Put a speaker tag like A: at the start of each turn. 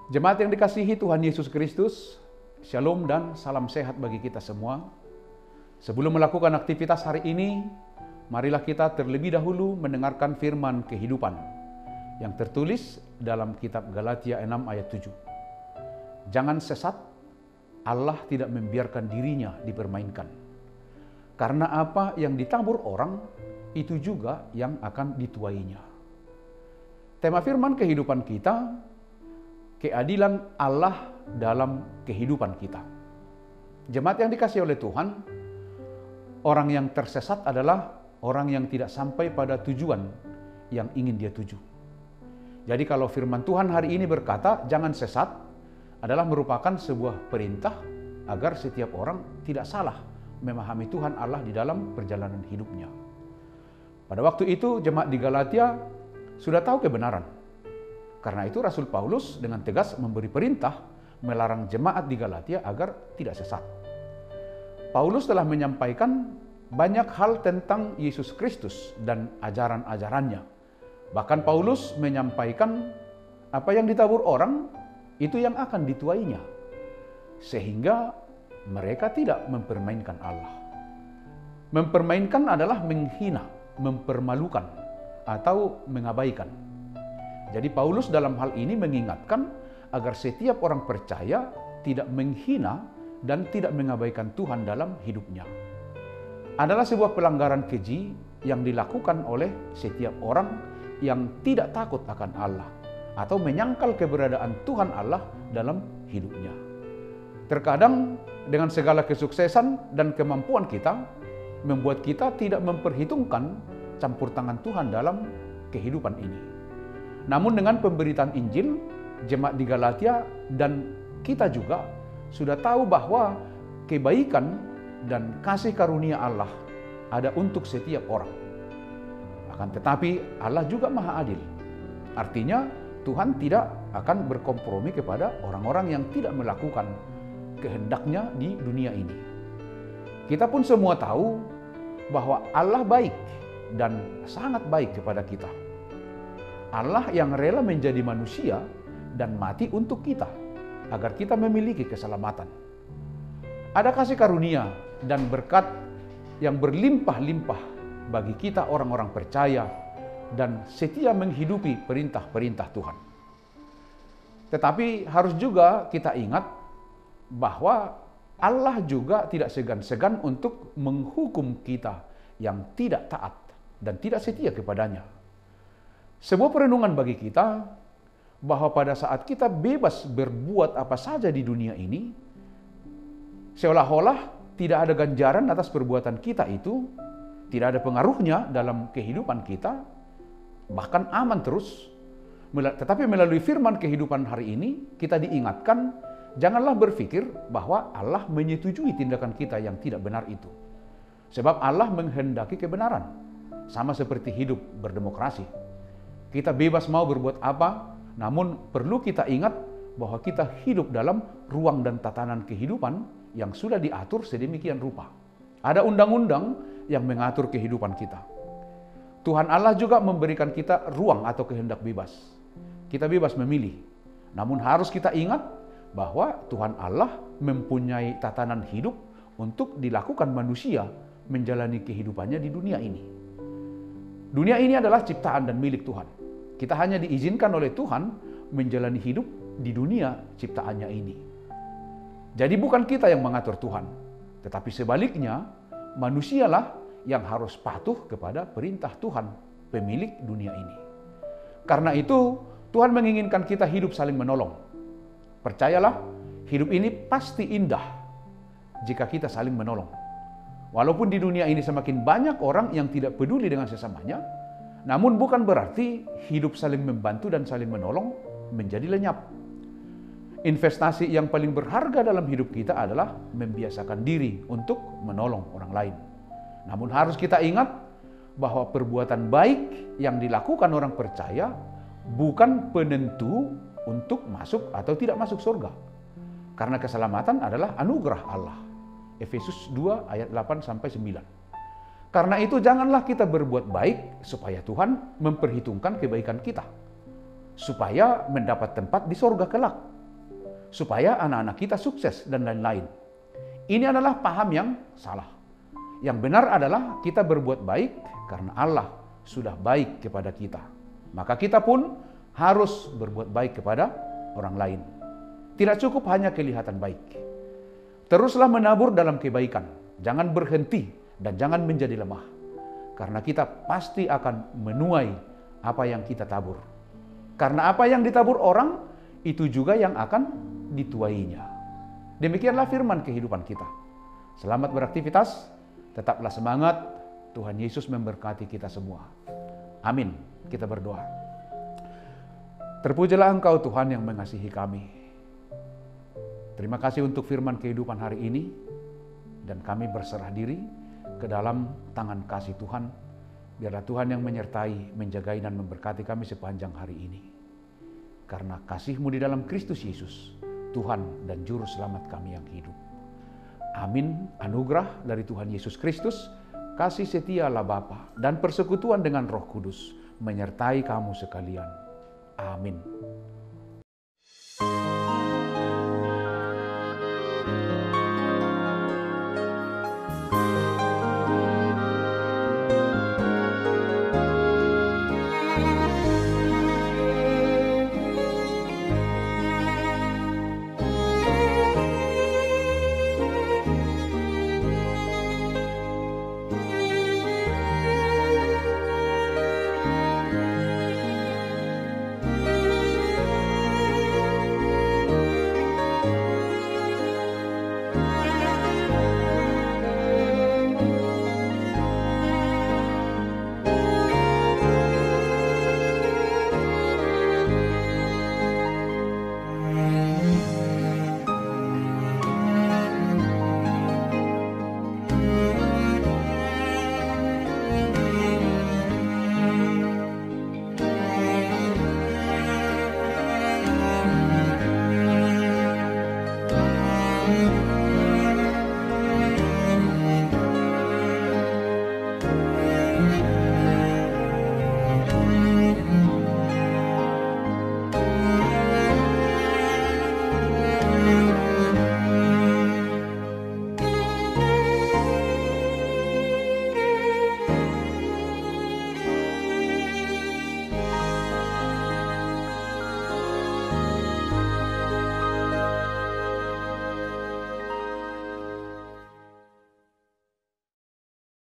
A: Jemaat yang dikasihi Tuhan Yesus Kristus, Shalom dan salam sehat bagi kita semua. Sebelum melakukan aktivitas hari ini, marilah kita terlebih dahulu mendengarkan firman kehidupan yang tertulis dalam kitab Galatia 6 ayat 7. Jangan sesat, Allah tidak membiarkan dirinya dipermainkan. Karena apa yang ditabur orang, itu juga yang akan dituainya. Tema firman kehidupan kita, keadilan Allah dalam kehidupan kita. Jemaat yang dikasihi oleh Tuhan, orang yang tersesat adalah orang yang tidak sampai pada tujuan yang ingin dia tuju. Jadi kalau firman Tuhan hari ini berkata, jangan sesat, adalah merupakan sebuah perintah agar setiap orang tidak salah memahami Tuhan Allah di dalam perjalanan hidupnya. Pada waktu itu jemaat di Galatia sudah tahu kebenaran. Karena itu Rasul Paulus dengan tegas memberi perintah melarang jemaat di Galatia agar tidak sesat. Paulus telah menyampaikan banyak hal tentang Yesus Kristus dan ajaran-ajarannya. Bahkan Paulus menyampaikan apa yang ditabur orang, itu yang akan dituainya. Sehingga mereka tidak mempermainkan Allah. Mempermainkan adalah menghina, mempermalukan, atau mengabaikan. Jadi Paulus dalam hal ini mengingatkan agar setiap orang percaya tidak menghina dan tidak mengabaikan Tuhan dalam hidupnya. Adalah sebuah pelanggaran keji yang dilakukan oleh setiap orang yang tidak takut akan Allah atau menyangkal keberadaan Tuhan Allah dalam hidupnya. Terkadang dengan segala kesuksesan dan kemampuan kita membuat kita tidak memperhitungkan campur tangan Tuhan dalam kehidupan ini. Namun dengan pemberitaan Injil, jemaat di Galatia dan kita juga sudah tahu bahwa kebaikan dan kasih karunia Allah ada untuk setiap orang. Akan tetapi Allah juga Maha Adil. Artinya Tuhan tidak akan berkompromi kepada orang-orang yang tidak melakukan kehendaknya di dunia ini. Kita pun semua tahu bahwa Allah baik dan sangat baik kepada kita. Allah yang rela menjadi manusia dan mati untuk kita, agar kita memiliki keselamatan. Ada kasih karunia dan berkat yang berlimpah-limpah bagi kita orang-orang percaya dan setia menghidupi perintah-perintah Tuhan. Tetapi harus juga kita ingat bahwa Allah juga tidak segan-segan untuk menghukum kita yang tidak taat dan tidak setia kepadanya. Sebuah perenungan bagi kita bahwa pada saat kita bebas berbuat apa saja di dunia ini, seolah-olah tidak ada ganjaran atas perbuatan kita itu, tidak ada pengaruhnya dalam kehidupan kita, bahkan aman terus. Tetapi melalui firman kehidupan hari ini, kita diingatkan, janganlah berpikir bahwa Allah menyetujui tindakan kita yang tidak benar itu. Sebab Allah menghendaki kebenaran, sama seperti hidup berdemokrasi. Kita bebas mau berbuat apa, namun perlu kita ingat bahwa kita hidup dalam ruang dan tatanan kehidupan yang sudah diatur sedemikian rupa. Ada undang-undang yang mengatur kehidupan kita. Tuhan Allah juga memberikan kita ruang atau kehendak bebas. Kita bebas memilih. Namun harus kita ingat bahwa Tuhan Allah mempunyai tatanan hidup untuk dilakukan manusia menjalani kehidupannya di dunia ini. Dunia ini adalah ciptaan dan milik Tuhan. Kita hanya diizinkan oleh Tuhan menjalani hidup di dunia ciptaannya ini. Jadi bukan kita yang mengatur Tuhan, tetapi sebaliknya manusialah yang harus patuh kepada perintah Tuhan, pemilik dunia ini. Karena itu Tuhan menginginkan kita hidup saling menolong. Percayalah, hidup ini pasti indah jika kita saling menolong. Walaupun di dunia ini semakin banyak orang yang tidak peduli dengan sesamanya, namun bukan berarti hidup saling membantu dan saling menolong menjadi lenyap. Investasi yang paling berharga dalam hidup kita adalah membiasakan diri untuk menolong orang lain. Namun harus kita ingat bahwa perbuatan baik yang dilakukan orang percaya bukan penentu untuk masuk atau tidak masuk surga. Karena keselamatan adalah anugerah Allah. Efesus 2 ayat 8-9. Karena itu janganlah kita berbuat baik supaya Tuhan memperhitungkan kebaikan kita. Supaya mendapat tempat di sorga kelak. supaya anak-anak kita sukses dan lain-lain. Ini adalah paham yang salah. Yang benar adalah kita berbuat baik karena Allah sudah baik kepada kita. Maka kita pun harus berbuat baik kepada orang lain. Tidak cukup hanya kelihatan baik. Teruslah menabur dalam kebaikan. Jangan berhenti dan jangan menjadi lemah. Karena kita pasti akan menuai apa yang kita tabur. Karena apa yang ditabur orang, itu juga yang akan dituainya. Demikianlah firman kehidupan kita. Selamat beraktivitas, tetaplah semangat. Tuhan Yesus memberkati kita semua. Amin. Kita berdoa. Terpujilah Engkau Tuhan yang mengasihi kami. Terima kasih untuk firman kehidupan hari ini. Dan kami berserah diri ke dalam tangan kasih Tuhan. Biarlah Tuhan yang menyertai, menjagai dan memberkati kami sepanjang hari ini. Karena kasih-Mu di dalam Kristus Yesus, Tuhan dan Juru Selamat kami yang hidup. Amin. Anugerah dari Tuhan Yesus Kristus, kasih setia Allah Bapa, dan persekutuan dengan Roh Kudus menyertai kamu sekalian. Amin.